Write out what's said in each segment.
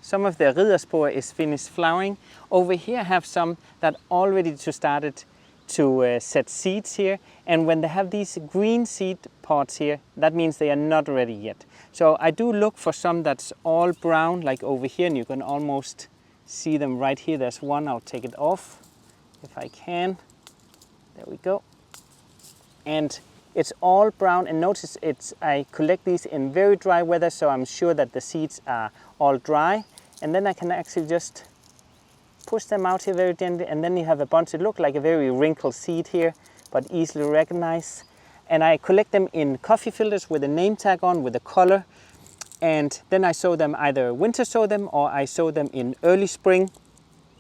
Some of the ridderspore is finished flowering. Over here I have some that already started to set seeds here, and when they have these green seed pods here, that means they are not ready yet. So I do look for some that's all brown, like over here, and you can almost see them right here. There's one, I'll take it off if I can. There we go. And it's all brown, and notice I collect these in very dry weather, so I'm sure that the seeds are all dry, and then I can actually just push them out here very gently, and then you have a bunch that look like a very wrinkled seed here, but easily recognized. And I collect them in coffee filters with a name tag on, with a color, and then I sow them, either winter sow them or I sow them in early spring,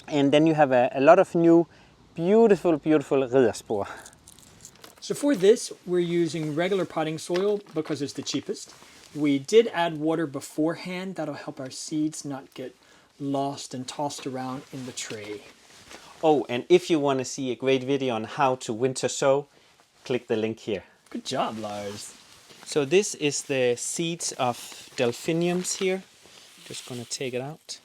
and then you have a lot of new beautiful ridderspore. So for this, we're using regular potting soil because it's the cheapest. We did add water beforehand. That'll help our seeds not get lost and tossed around in the tray. Oh, and if you want to see a great video on how to winter sow, click the link here. Good job, Lars. So this is the seeds of Delphiniums here. Just gonna take it out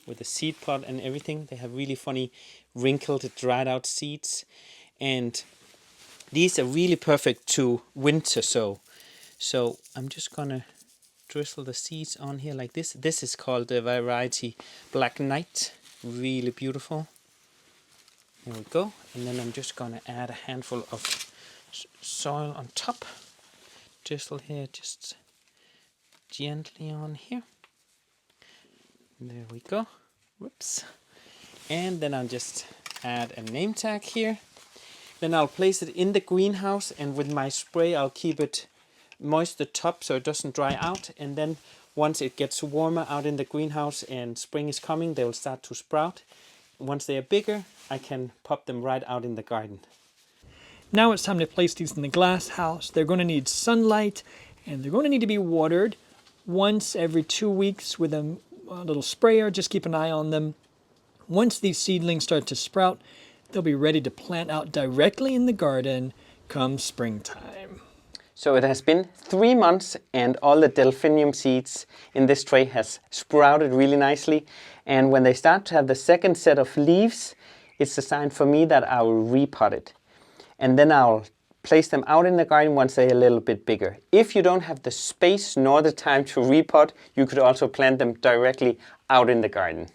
with the seed pod and everything. They have really funny wrinkled, dried out seeds, and these are really perfect to winter sow. So I'm just gonna drizzle the seeds on here like this. This is called the variety Black Knight. Really beautiful. There we go. And then I'm just gonna add a handful of soil on top. Drizzle here just gently on here. There we go. Whoops. And then I'll just add a name tag here. Then I'll place it in the greenhouse, and with my spray I'll keep it moist the top so it doesn't dry out, and then once it gets warmer out in the greenhouse and spring is coming, they will start to sprout. Once they are bigger, I can pop them right out in the garden. Now it's time to place these in the glass house. They're going to need sunlight, and they're going to need to be watered once every 2 weeks with a little sprayer. Just keep an eye on them. Once these seedlings start to sprout, they'll be ready to plant out directly in the garden come springtime. So it has been 3 months, and all the Delphinium seeds in this tray has sprouted really nicely. And when they start to have the second set of leaves, it's a sign for me that I will repot it. And then I'll place them out in the garden once they're a little bit bigger. If you don't have the space nor the time to repot, you could also plant them directly out in the garden.